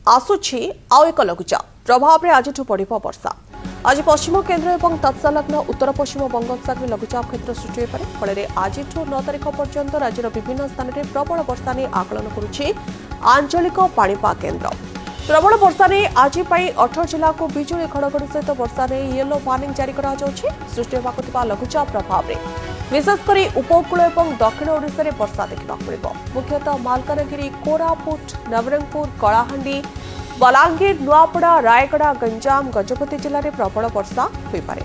आसुछि आउ एक लघुचाप प्रभाव में आज पड़ वर्षा। आज पश्चिम केन्द्र और तत्संलग्न उत्तर पश्चिम बंगोपसागर लघुचाप क्षेत्र सृष्टि हो फल आज 9 तारिख पर्यंत राज्यर विभिन्न स्थान में प्रबल वर्षा नहीं आकलन करुछि आंचलिक पाणीपाग केन्द्र। प्रबल वर्षा ने आज 18 जिला को बिजुली घड़घड़ी सहित वर्षा ने येलो वार्निंग जारी करा सृष्टि होगा लघुचाप प्रभाव में विशेषकर उपकूल और दक्षिण ओडिशा रे वर्षा देखा मिल मुख्यतः मालकानगिरी कोरापुट नवरंगपुर कलाहांडी बलांगीर नुआपड़ा रायगड़ा गंजाम गजपति जिले में प्रबल वर्षा हो पारे।